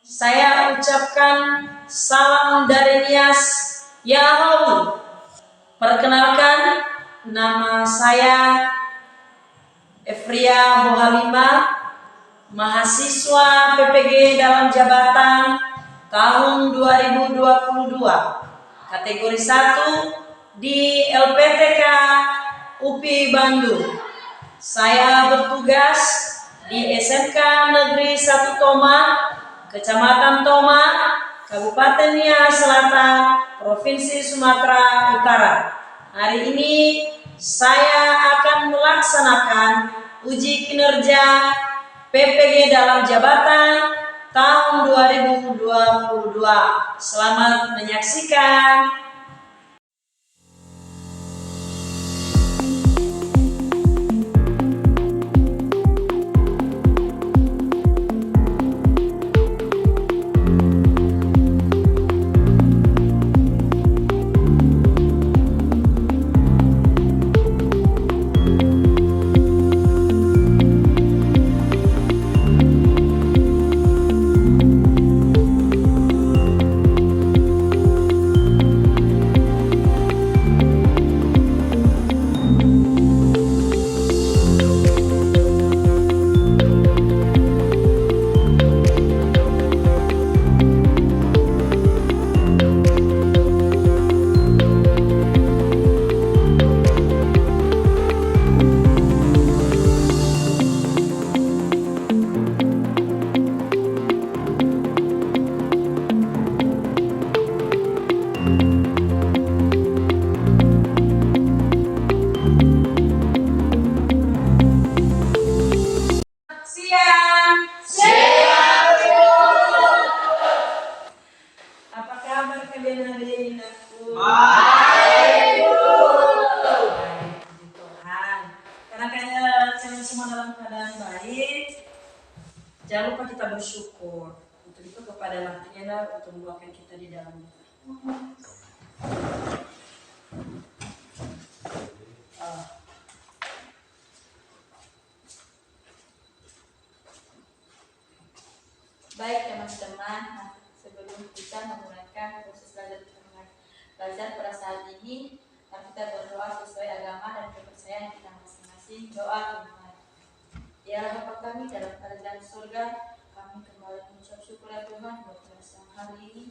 Saya ucapkan salam dari Nias Yahoo. Perkenalkan, nama saya Efria Bohalima, mahasiswa PPG dalam jabatan tahun 2022, kategori 1 di LPTK UPI Bandung. Saya bertugas di SMK Negeri 1 Toma, Kecamatan Toma, Kabupaten Nias Selatan, Provinsi Sumatera Utara. Hari ini saya akan melaksanakan uji kinerja PPG dalam jabatan tahun 2022. Selamat menyaksikan. Apa kabar kalian hari ini? Baik, Bu. Baik, puji Tuhan. Karena kalian semua dalam keadaan baik, jangan lupa kita bersyukur. Untuk itu kepada Martina untuk membawakan kita di dalamnya. Baik teman-teman, sebelum kita memulaikan proses belajar pada saat ini, kita berdoa sesuai agama dan kepercayaan kita masing-masing. Doa Tuhan. Ya Bapa kami dalam kerajaan surga, kami kembali mengucap syukur ya Tuhan buat pada siang hari ini.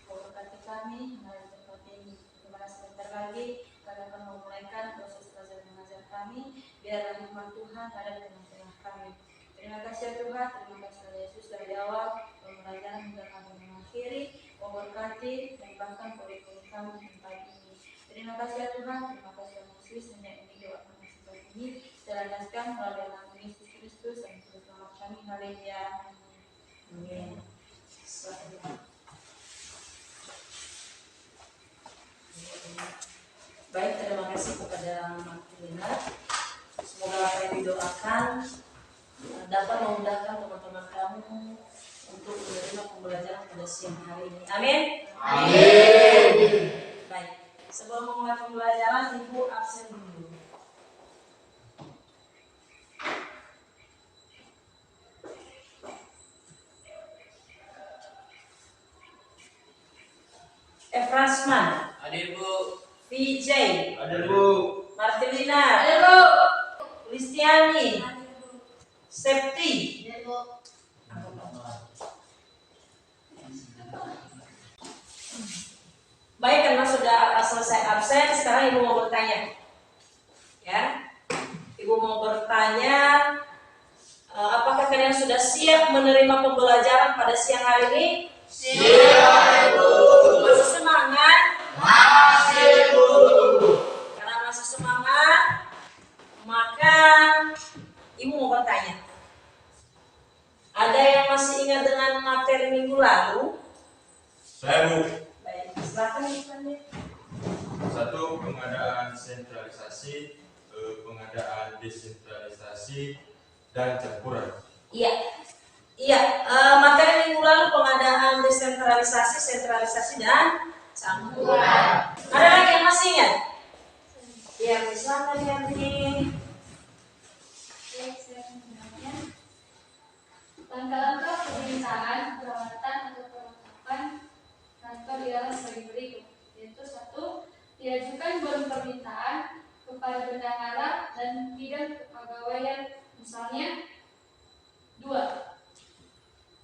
Kau berkati kami melalui tempat ini. Dimana sebentar lagi kami akan memulaikan proses belajar mengajar kami. Biarlah hikmat Tuhan ada di tengah-tengah kami. Terima kasih ya Tuhan, terima kasih Yesus dari awal pembelajaran hingga kami mengakhiri, memberkati dan bahkan kurikulum kami di tempat ini. Terima kasih ya Tuhan, terima kasih ya Yesus, hanya ini doa kami seperti ini, dilanjutkan melalui nama Yesus Kristus dan selamat kami, haleluya. Amin. Baik, terima kasih kepada Martina. Semoga apa yang didoakan dapat memudahkan teman-teman kamu untuk menerima pembelajaran pada siang hari ini. Amin. Amin. Baik, sebelum memulai pembelajaran, Ibu absen dulu. Efrasman. Hadir Bu. VJ. Hadir Bu. Martelina. Hadir Bu. Kristiani. Septi. Hadir Bu. Baik, karena sudah selesai absen, sekarang Ibu mau bertanya. Ya, Ibu mau bertanya, apakah kalian sudah siap menerima pembelajaran pada siang hari ini? Siap Bu. Masih semangat? Masih Bu. Karena masih semangat, maka Ibu mau bertanya. Ada yang masih ingat dengan materi minggu lalu? Saya Bu. Baik, silakan Ibu. Satu, pengadaan sentralisasi, pengadaan desentralisasi, dan campuran. Iya. Materi minggu lalu pengadaan desentralisasi, sentralisasi, dan campuran. Ada lagi yang masih ingat? Ya, silakan Yanti. Langkah-langkah pemerintahan, perawatan, pada bendahara dan bidang kepegawaian. Misalnya 2.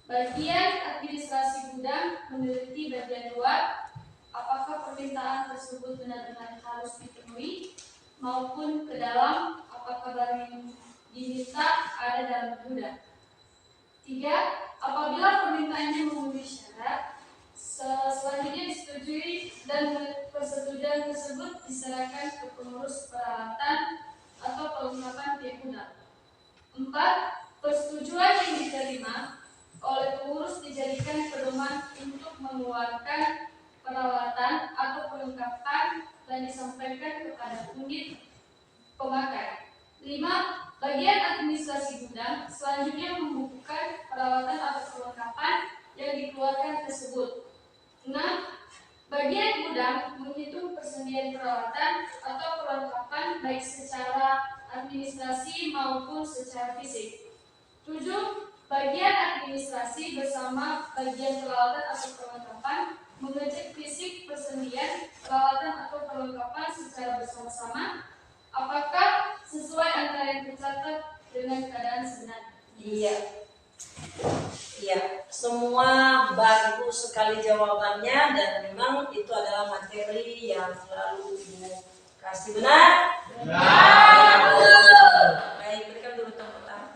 Bagian administrasi gudang meneliti bagian luar, apakah permintaan tersebut benar-benar harus dipenuhi, maupun ke dalam, apakah barang yang diminta ada dalam gudang. 3. Apabila permintaannya memenuhi syarat, selanjutnya disetujui dan persetujuan tersebut diserahkan ke pengurus peralatan atau perlengkapan pihak gudang. 4. Persetujuan yang diterima oleh pengurus dijadikan pedoman untuk mengeluarkan peralatan atau perlengkapan dan disampaikan kepada unit pemakai. 5. Bagian administrasi gudang selanjutnya membukukan peralatan atau perlengkapan yang dikeluarkan tersebut. 6. Bagian gudang menghitung persediaan peralatan atau perlengkapan baik secara administrasi maupun secara fisik. 7. Bagian administrasi bersama bagian peralatan atau perlengkapan mengecek fisik persediaan peralatan atau perlengkapan secara bersama-sama apakah sesuai antara yang tercatat dengan keadaan sebenarnya. Iya, semua bagus sekali jawabannya dan memang itu adalah materi yang selalu Ibu kasih. Benar? Benar. Baik, berikan dulu tepuk tangan.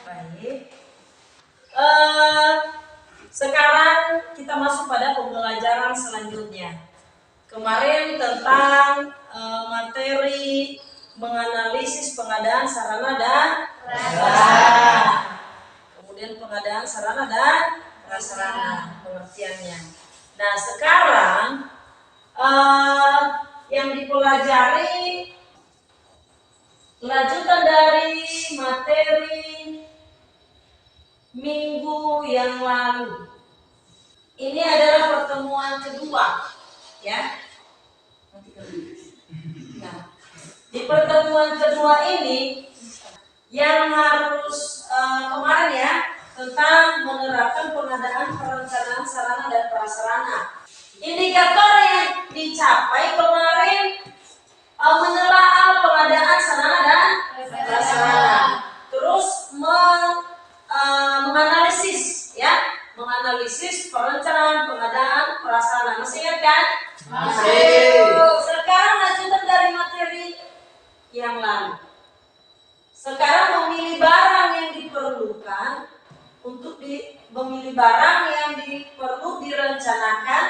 Baik. Sekarang kita masuk pada pembelajaran selanjutnya. Kemarin tentang materi menganalisis pengadaan sarana dan prasarana. Kemudian pengadaan sarana dan prasarana, pengertiannya. Nah, sekarang yang dipelajari lanjutan dari materi minggu yang lalu. Ini adalah pertemuan kedua, ya. Nah, di pertemuan kedua ini yang harus kemarin ya tentang menerapkan pengadaan perencanaan sarana dan prasarana. Indikator yang dicapai kemarin menelaah pengadaan sarana dan prasarana, terus menganalisis ya, menganalisis perencanaan pengadaan prasarana. Masih ingat kan? Masih. Sekarang lanjutan dari materi yang lalu. Sekarang memilih barang yang diperlukan untuk memilih barang yang perlu direncanakan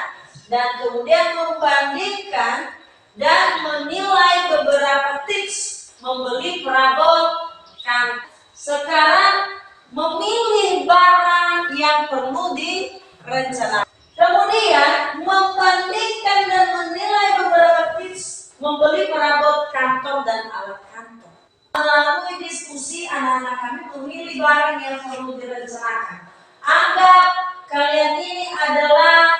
dan kemudian membandingkan dan menilai beberapa tips membeli perabot kan. Sekarang memilih barang yang perlu direncanakan. Kemudian membandingkan dan menilai beberapa tips membeli perabot kantor dan alat kantor. Melalui diskusi anak-anak kami memilih barang yang perlu direncanakan. Anggap kalian ini adalah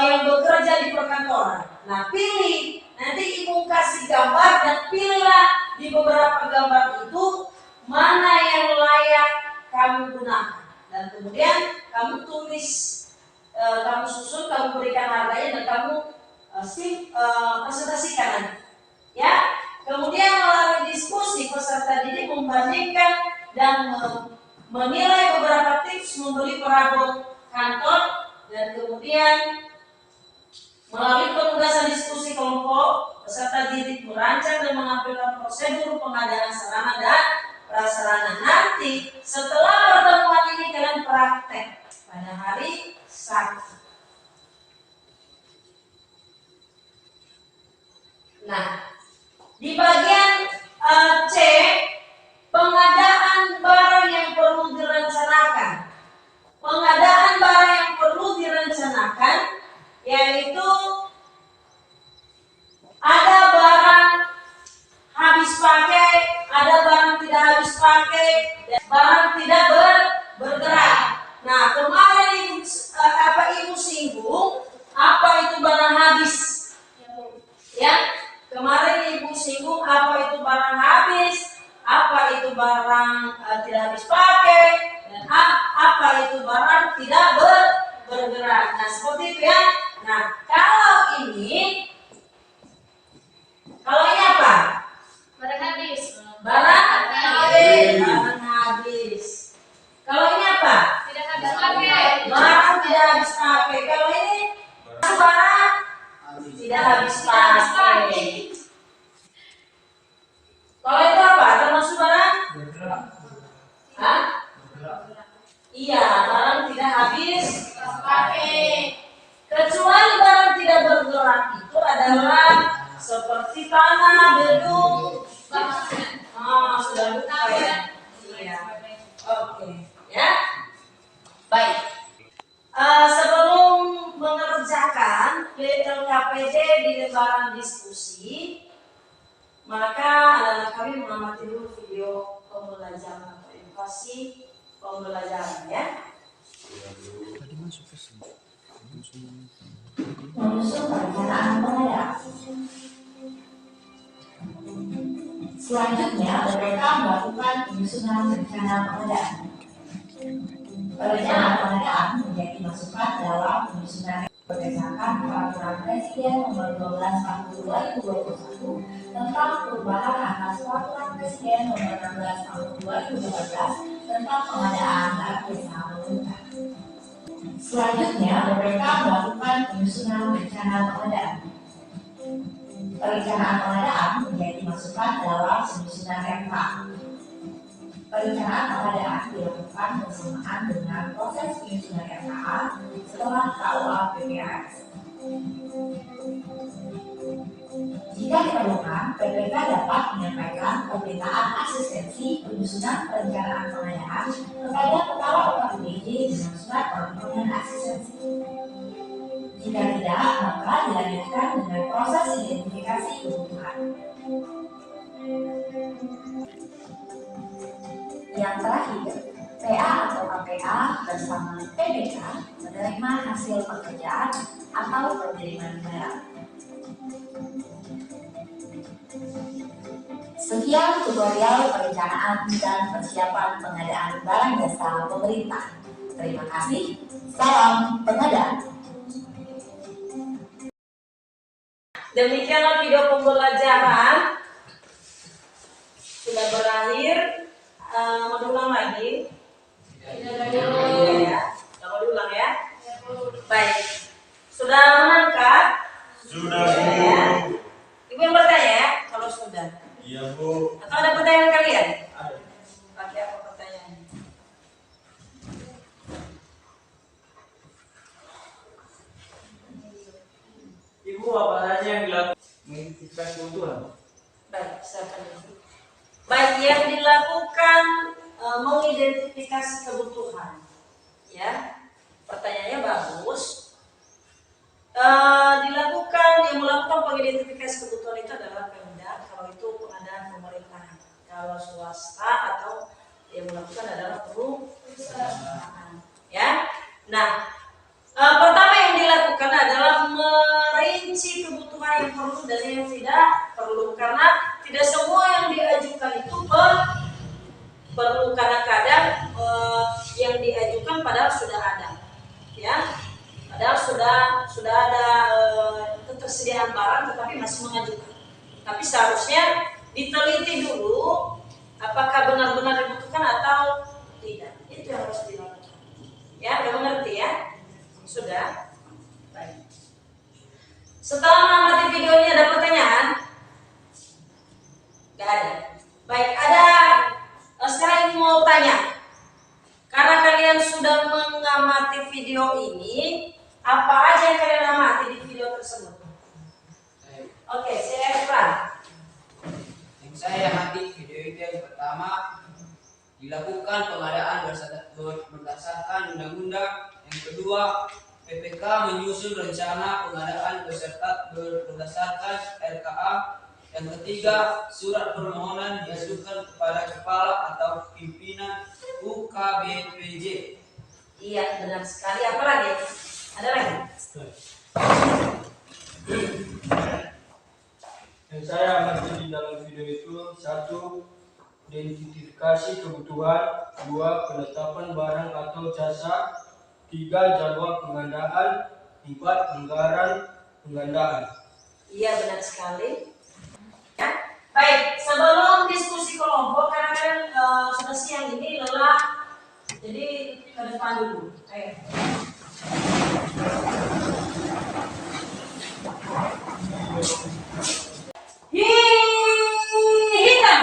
yang bekerja di perkantoran. Nah, pilih, nanti ibu kasih gambar dan pilihlah di beberapa gambar itu mana yang layak kamu gunakan. Dan kemudian kamu tulis, kamu susun, kamu berikan harganya dan kamu presentasikan nanti. Ya, kemudian melalui diskusi peserta didik membandingkan dan menilai beberapa tips membeli perabot kantor dan kemudian melalui penugasan diskusi kelompok peserta didik merancang dan menampilkan prosedur pengadaan sarana dan prasarana. Nanti setelah pertemuan ini kalian praktek pada hari Sabtu. Nah, di bagian C, pengadaan barang yang perlu direncanakan. Pengadaan barang yang perlu direncanakan yaitu ada barang habis pakai, ada barang tidak habis pakai, dan barang tidak bergerak. Nah, kemarin ibu singgung apa itu barang habis, ya. Kemarin ibu singgung apa itu barang habis, apa itu barang tidak habis pakai, dan apa itu barang tidak bergerak. Nah, seperti itu ya. Nah, kalau ini sudah lupa ya? Iya. Oke, ya. Baik. Sebelum mengerjakan LKPD di lembaran diskusi, maka kami mengamati dulu video pembelajaran atau edukasi pembelajaran ya. Menyusun perencanaan pengadaan. Selanjutnya, mereka melakukan penyusunan rencana pengadaan. Perencanaan pengadaan menjadi masukan dalam penyusunan berdasarkan Peraturan Presiden Nomor 12 Tahun 2021 tentang perubahan atas Peraturan Presiden Nomor 16 Tahun 2018 tentang pengadaan barang jasa pemerintah. Selanjutnya, mereka melakukan penyusunan rencana pengadaan. Perencanaan pengadaan menjadi masukan dalam penyusunan RKA. Perencanaan pengadaan dilakukan bersamaan dengan proses penyusunan RKA setelah KUA PPAS. Jika diperlukan, PPK dapat menyampaikan permintaan asistensi penyusunan perencanaan pengadaan kepada Kepala UKBPJ dengan surat permohonan asistensi. Jika tidak, maka dilanjutkan dengan proses identifikasi kebutuhan. Yang terakhir, PA atau KPA bersama PBK menerima hasil pekerjaan atau pengiriman barang. Sekian tutorial perencanaan dan persiapan pengadaan barang jasa pemerintah. Terima kasih. Salam pengadaan. Demikianlah video pembelajaran sudah berakhir. Mau diulang lagi? Ya. Mau diulang ya? Baik. Sudah menangkap? Sudah, Ya. Ibu yang bertanya ya? Kalau sudah. Iya, Bu. Atau ada pertanyaan kalian? Ada. Bagi apa pertanyaannya? Ibu, apa saja yang dilakukan mengidentifikasi kebutuhan? Baik, silakan. Baik, yang dilakukan mengidentifikasi kebutuhan. Ya, pertanyaannya bagus. Dilakukan yang melakukan pengidentifikasi kebutuhan itu adalah Pemda, kalau itu pengadaan pemerintahan. Kalau swasta atau yang melakukan adalah perusahaan. Ya, nah pertama yang dilakukan adalah merinci kebutuhan yang perlu dan yang tidak perlu, karena tidak semua yang diajukan itu perlu, karena kadang yang diajukan padahal sudah ada, ya, padahal sudah ada ketersediaan barang tetapi masih mengajukan. Tapi seharusnya diteliti dulu apakah benar-benar dibutuhkan atau tidak. Itu yang harus dilakukan. Ya, udah mengerti ya? Sudah? Baik. Setelah mengamati video ini ada pertanyaan? Gak ada. Baik, ada. Sekarang mau tanya. Karena kalian sudah mengamati video ini, apa aja yang kalian amati di video tersebut? Oke, saya Efran. Yang saya amati video itu yang pertama, dilakukan pengadaan berdasarkan undang-undang. Yang kedua, PPK menyusun rencana pengadaan berdasarkan RKA. Yang ketiga, surat permohonan diajukan kepada kepala atau pimpinan UKBPJ. Iya, benar sekali. Apa lagi? Ada lagi? Yang saya amati di dalam video itu, 1. Identifikasi kebutuhan. 2. Penetapan barang atau jasa. 3. Jadwal pengadaan. 4. Anggaran pengadaan. Iya, benar sekali. Ya. Baik, sebelum diskusi kelompok, karena kan sudah siang ini lelah, jadi ke depan dulu. Ayo. Hitam.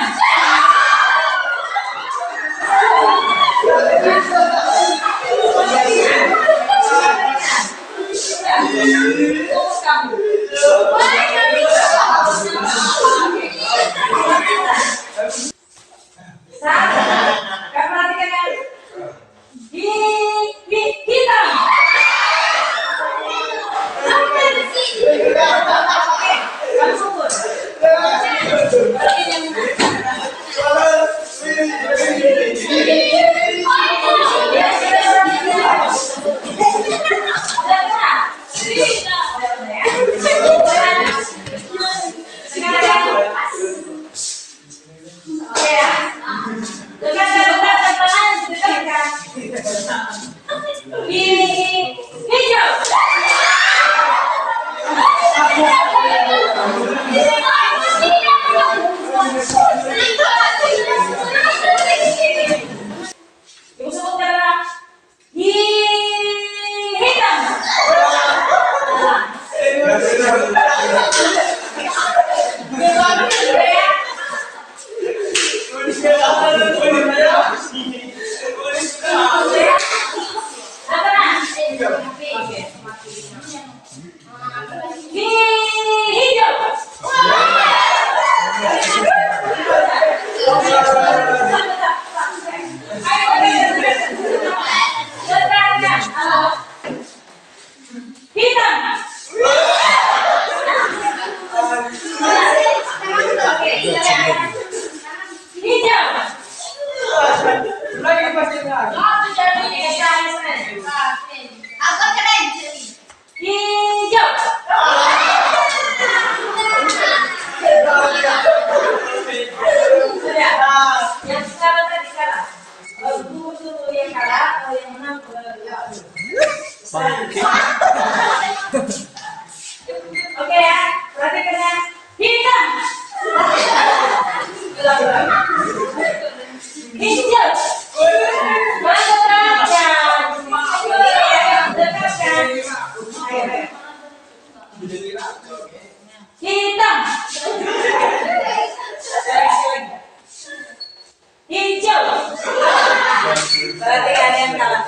Berarti gak ada yang kalah,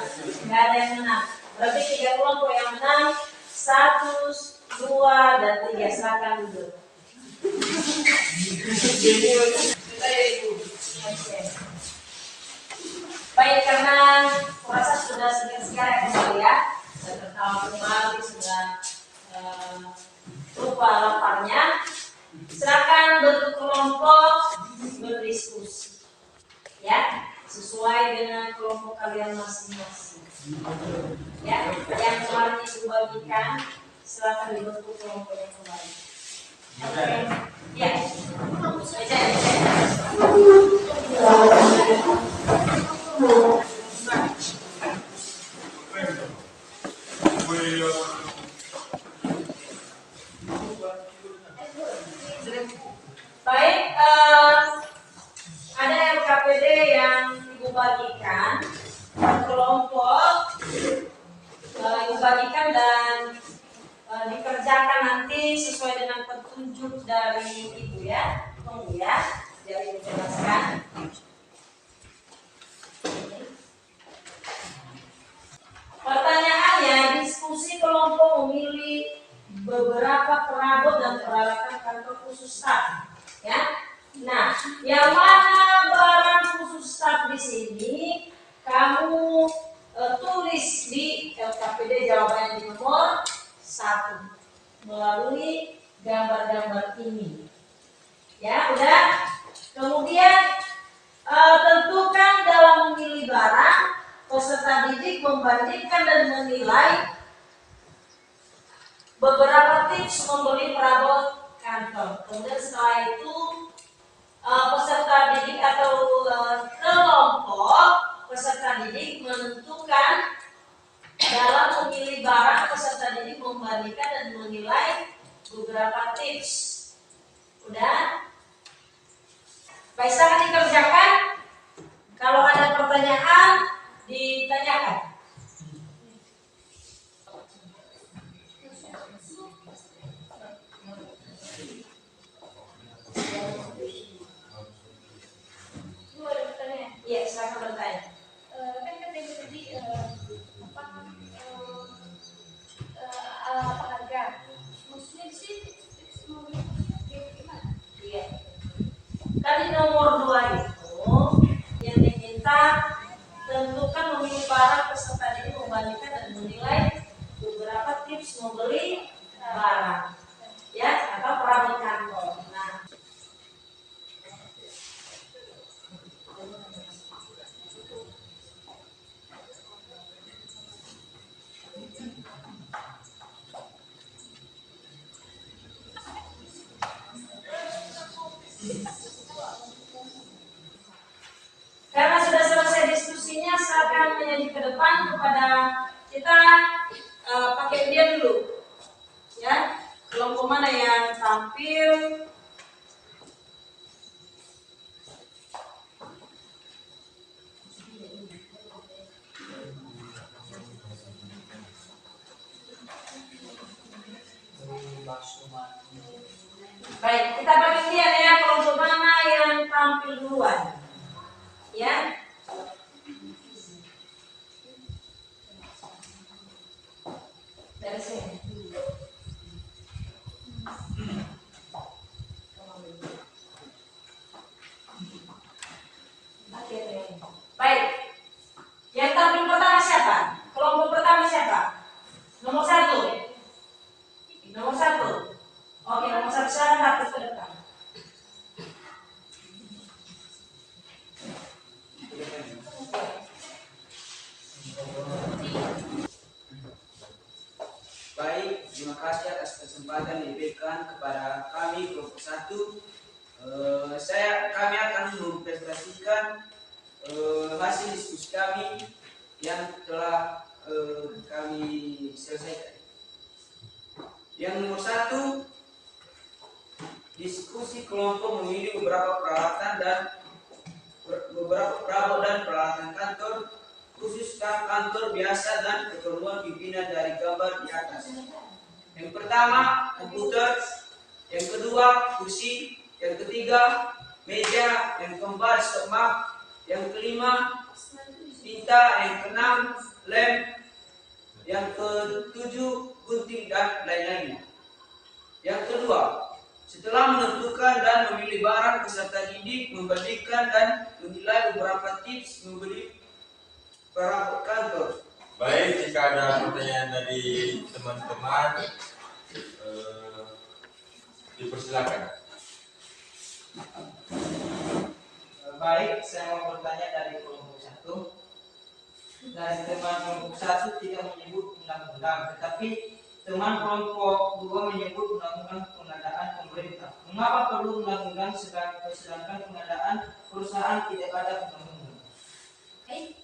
gak ada yang menang. Berarti 3 kelompok yang menang, 1, 2, dan 3. Silakan duduk. Oke. Baik, karena puasa sudah sekali kembali ya, sudah tertawa kembali, sudah lupa laparnya. Silakan bentuk kelompok berdiskusi, ya, sesuai dengan kelompok kalian masing-masing. Ya, yang kemarin itu bagikan, silakan dibentuk kelompoknya kembali. Oke, ya. Baik, ada LKPD yang ibu bagikan kelompok, ibu bagikan dan dikerjakan nanti sesuai dengan petunjuk dari ibu ya. Tunggu ya, biar ibu jelaskan. Pertanyaannya, diskusi kelompok memilih beberapa perabot dan peralatan kantor khusus staf. Ya, nah, yang mana barang khusus staf di sini kamu tulis di LKPD jawabannya di nomor 1 melalui gambar-gambar ini. Ya, udah. Kemudian tentukan dalam memilih barang, peserta didik membandingkan dan menilai beberapa tips membeli perabot kantor. Kemudian setelah itu peserta didik atau kelompok peserta didik menentukan dalam memilih barang, peserta didik membandingkan dan menilai beberapa tips. Udah? Baik, silakan dikerjakan. Kalau ada pertanyaan, ditanyakan. Iya, silakan bertanya. Kan katanya tadi apa harga? Maksudnya di sini mau gimana? Iya. Tadi nomor 2 itu yang diminta tentukan memilih barang, peserta didik membandingkan dan menilai beberapa tips membeli barang, ya, atau perabot kantor. Nah, karena sudah selesai diskusinya, silakan menyanyi ke depan kepada kita. Pakai dia dulu, ya. Kelompok mana yang tampil? Baik, kita bagi dia ya, kelompok mana yang tampil duluan, ya. Dari sini. Baik, yang tampil pertama siapa? Kelompok pertama siapa? Nomor 1. Nomor 1. Oke, nomor 1 silakan hapus ke depan. Baik, terima kasih atas kesempatan yang diberikan kepada kami kelompok 1. Kami akan mempresentasikan hasil diskusi kami yang telah kami selesaikan. Yang nomor 1, diskusi kelompok memilih beberapa peralatan dan beberapa perabot dan peralatan kantor khusus staf kantor biasa dan keperluan pimpinan dari gambar di atas. Yang pertama, komputer. Yang kedua, kursi. Yang ketiga, meja. Yang keempat, stop map. Yang kelima, tinta. Yang keenam, lem. Yang ketujuh, gunting dan lain-lainnya. Yang kedua, setelah menentukan dan memilih barang, peserta didik membandingkan dan menilai beberapa tips membeli perabot kantor. Baik, jika ada pertanyaan dari teman-teman, dipersilakan. Baik, saya mau bertanya dari kelompok 1. Dari teman kelompok 1 tidak menyebut undang-undang, tetapi teman kelompok 2 menyebut undang-undang pengadaan pemerintah. Mengapa perlu undang-undang sedangkan pengadaan perusahaan tidak ada undang-undang? Baik,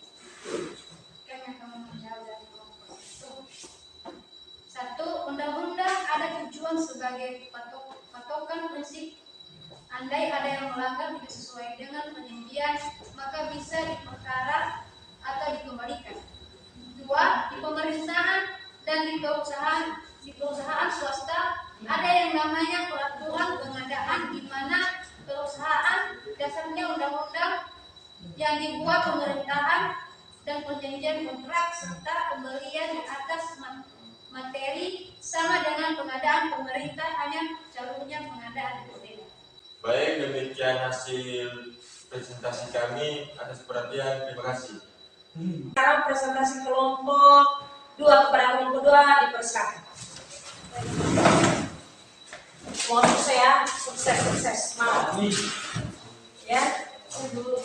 kami akan menjawab dari kelompok 1. 1. Undang-undang ada tujuan sebagai patokan prinsip. Andai ada yang melanggar tidak sesuai dengan penelitian, maka bisa diperkara atau dikembalikan. 2. Di pemerintahan dan di perusahaan swasta ada yang namanya peraturan pengadaan, di mana perusahaan dasarnya undang-undang yang dibuat pemerintahan dan perjanjian kontrak serta pembelian di atas materi sama dengan pengadaan pemerintah, hanya jalurnya pengadaan berbeda. Baik, demikian hasil presentasi kami. Atas perhatian, terima kasih. Sekarang presentasi kelompok 2 kepada kelompok 2 dipersilakan. Mohon sukses ya, sukses, semangat. Ya, dulu.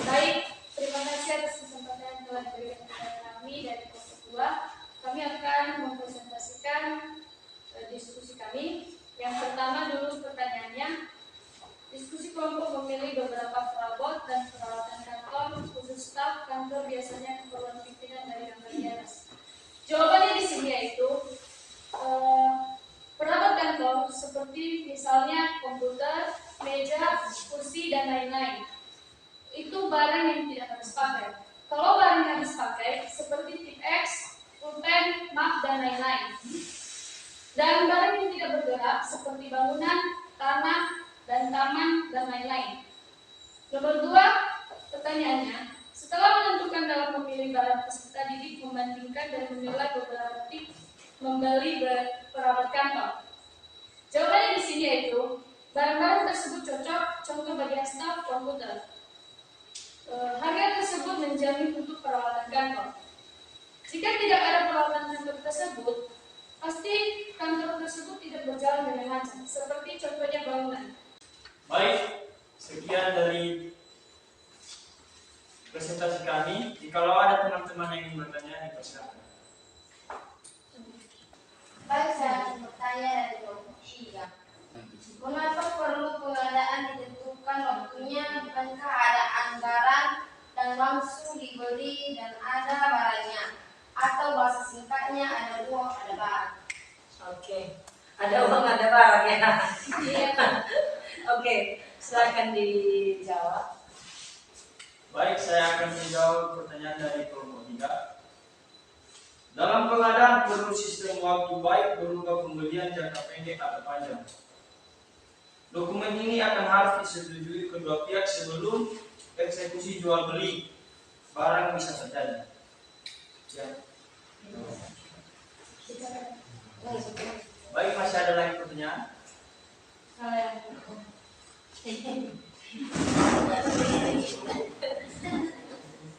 Baik, terima kasih atas kesempatan yang telah diberikan kepada kami dari kelompok 2. Kami akan mempresentasikan diskusi kami. Yang pertama dulu pertanyaannya, diskusi kelompok memilih beberapa perabot dan peralatan kantor khusus staf kantor biasanya keperluan pimpinan dari gambar di atas. Jawabannya di sini yaitu perabot kantor seperti misalnya komputer, meja, kursi dan lain-lain. Itu barang yang tidak harus pakai. Kalau barang yang harus pakai seperti tip X, pulpen, map dan lain-lain. Dan barang yang tidak bergerak seperti bangunan, tanah, dan taman dan lain-lain. Nomor 2, pertanyaannya, setelah menentukan dalam memilih barang, peserta didik membandingkan dan menilai beberapa tips membeli perabot kantor. Jawabannya di sini yaitu barang-barang tersebut cocok, contoh bagian staf komputer. Harga tersebut menjamin untuk peralatan kantor. Jika tidak ada peralatan kantor tersebut, pasti kantor tersebut tidak berjalan dengan lancar, seperti contohnya bangunan. Baik, sekian dari presentasi kami. Jikalau ada teman-teman yang ingin bertanya, dipersilakan. Baik, saya bertanya dari kelompok 3. Mengapa perlu pengadaan ditentukan waktunya? Bukankah ada anggaran dan langsung dibeli dan ada barangnya? Atau bahasa singkatnya ada uang, ada barang? Oke, ada uang, ada barang ya. Iya. Oke, silakan dijawab. Baik, saya akan menjawab pertanyaan dari kelompok 3. Dalam pengadaan perlu sistem waktu baik berupa pembelian jangka pendek atau panjang. Dokumen ini akan harus disetujui kedua pihak sebelum eksekusi jual beli barang bisa terjadi. Ya. Baik, masih ada lagi pertanyaan?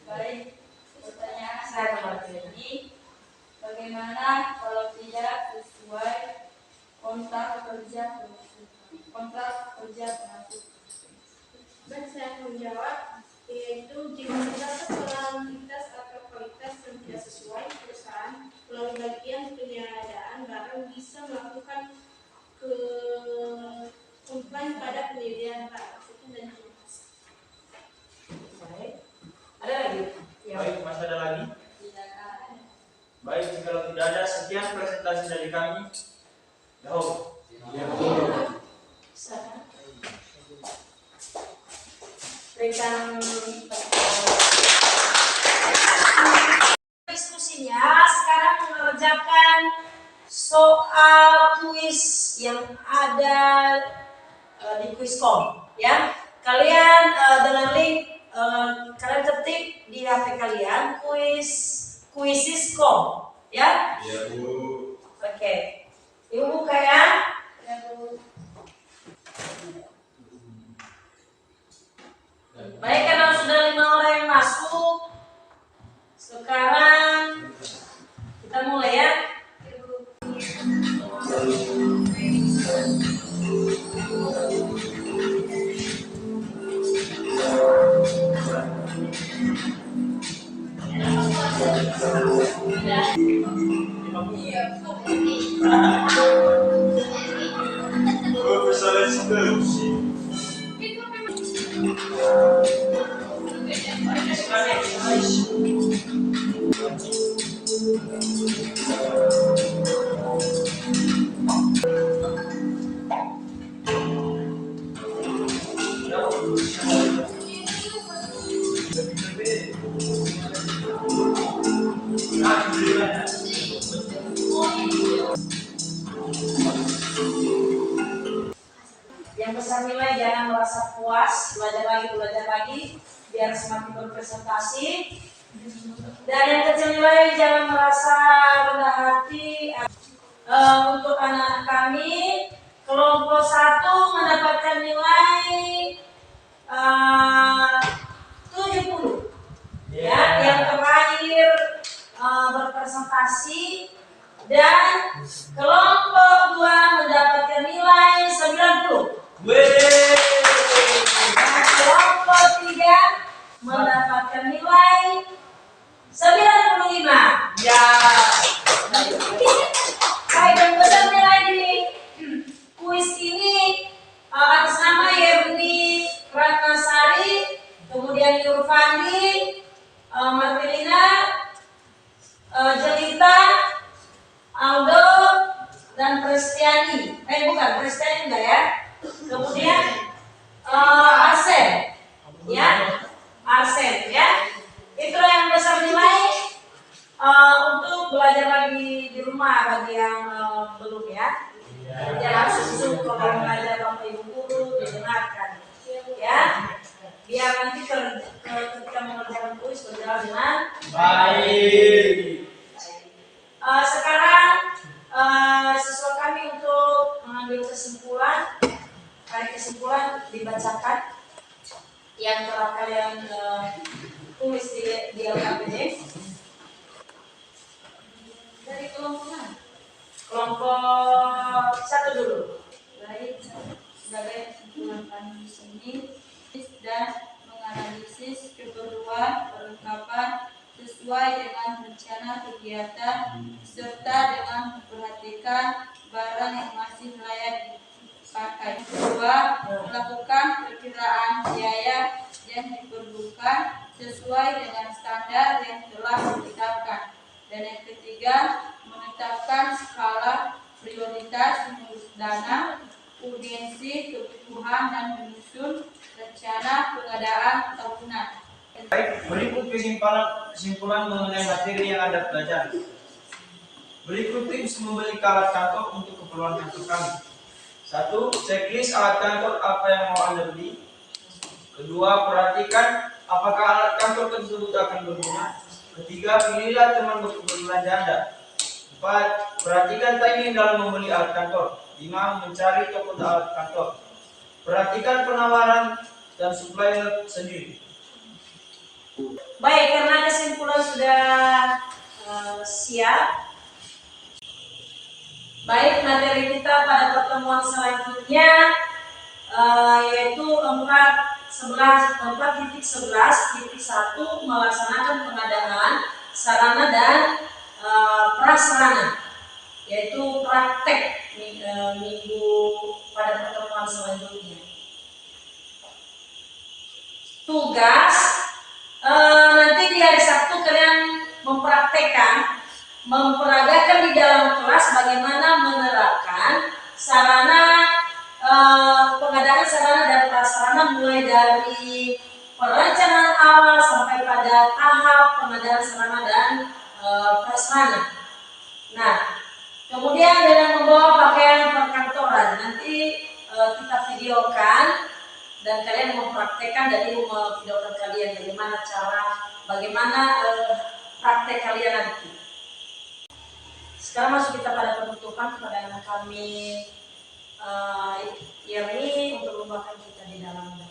Baik, pertanyaan saya kembali lagi. Bagaimana kalau tidak sesuai kontrak kerja penghubung? Dan saya akan menjawab, yaitu jika terdapat kualitas atau kualitas yang tidak sesuai, perusahaan melalui bagian pengadaan barang bisa melakukan komplain pada penyediaan barang. Dan Baik, ada lagi? Ya. Baik, masih ada lagi? Tidak ada. Baik, kalau tidak ada, sekian presentasi dari kami. Jauh. Berikan diskusinya. Sekarang mengerjakan soal kuis yang ada di Quizcom ya. Kalian dengan link kalian ketik di HP kalian Quizizcom ya. Iya Bu. Oke. Ibu buka ya. Baik, karena sudah 5 orang yang masuk, sekarang kita mulai ya. Yang besar nilai jangan merasa puas, belajar lagi, biar semakin berprestasi. Dan yang kecil nilai jangan merasa rendah hati. Untuk anak-anak kami, kelompok 1 mendapatkan nilai 70. Ya, yang terakhir berpresentasi, dan kelompok 2 mendapatkan nilai 90. Dan kelompok 3 mendapatkan nilai 95. Ya. Baik, yang besar nilai di kuis ini atas nama Yerni Ratnasari, kemudian Yurfandi, Martelina, Jelita, Aldo, dan Prestiani. Bukan Prestiani enggak ya. Kemudian Arsen, ya, Arsen, ya. Itulah yang besar nilai untuk belajar lagi di rumah bagi yang belum ya. Jangan susu kalau belajar Bapak Ibu guru didengarkan, ya. Biar nanti ketika mengerjakan kuis berjalan dengan baik. Sekarang siswa kami untuk mengambil kesimpulan. Tarik kesimpulan dibacakan yang telah kalian tulis di LKPD. Dari kelompok mana? Kelompok 1 dulu. Baik, sebagai kesimpulan kami di sini dan menganalisis keperluan perlengkapan sesuai dengan rencana kegiatan serta dengan memperhatikan barang yang masih layak dipakai. Kedua, melakukan perkiraan biaya yang diperlukan sesuai dengan standar yang telah ditetapkan. Dan yang ketiga, menetapkan skala prioritas mengurus dana, urgensi, kebutuhan, dan menyusun rencana pengadaan tahunan. Baik, berikut kesimpulan mengenai materi yang Anda pelajari. Berikut tips membeli alat kantor untuk keperluan kantor kami. 1. Checklist alat kantor apa yang mau Anda beli. Kedua, perhatikan apakah alat kantor tersebut akan berguna. Ketiga, pilihlah teman berbelanja Anda. 4. Perhatikan timing dalam membeli alat kantor. 5. Mencari toko alat kantor. Perhatikan penawaran dan supplier sendiri. Baik, karena kesimpulan sudah siap. Baik, materi kita pada pertemuan selanjutnya yaitu 4.11.1 melaksanakan pengadaan sarana dan prasarana, yaitu praktek minggu pada pertemuan selanjutnya. Tugas nanti di hari Sabtu kalian memperagakan di dalam kelas bagaimana menerapkan sarana pengadaan sarana dan prasarana mulai dari perencanaan awal sampai pada tahap pengadaan sarana dan prasarana. Kemudian dengan membawa pakaian perkantoran, nanti kita videokan dan kalian mempraktekkan dan ibu memvideokan kalian bagaimana praktek kalian nanti. Sekarang masuk kita pada penutupan kepada anak kami Yerni untuk membawakan kita di dalam.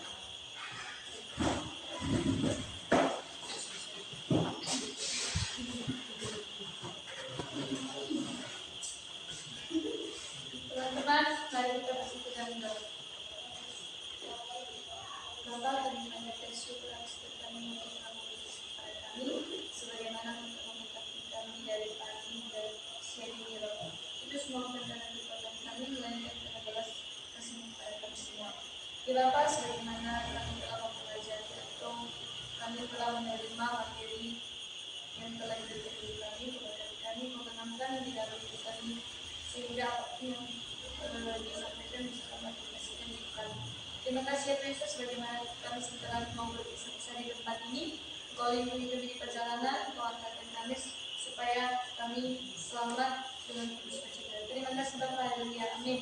Teman-teman, mari kita bersekutu doa. Bapa, kami mengucapkan syukur atas kami kepada kami, sebagaimana untuk mengetahui kami dari pagi hingga siang ini, Roh. Itu semua bukan karena kekuatan kami, melainkan karena belas kasih-Mu kepada kami semua. Ya Bapa, sebagaimana kami telah mempelajari atau kami telah menerima materi yang telah diberikan kepada kami, kami mengenangkan di dalam hidup kami, sehingga apapun yang disampaikan bisa kami aplikasikan di hidup kami. Terima kasih ya Yesus, bagaimana kami setelah mau berpisah-pisah di tempat ini, Kau lindungi kami di perjalanan, Kau angkatkan kami supaya kami selamat dengan penuh sukacita. Terima kasih Bapa, haleluya, amin.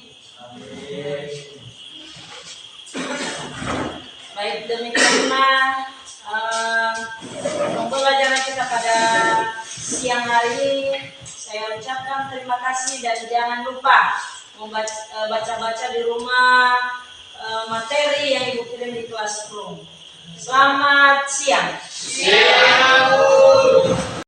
Baik, demikianlah pembelajaran kita pada siang hari ini. Saya ucapkan terima kasih dan jangan lupa baca-baca di rumah materi yang Ibu kirim di kelas room. Selamat siang.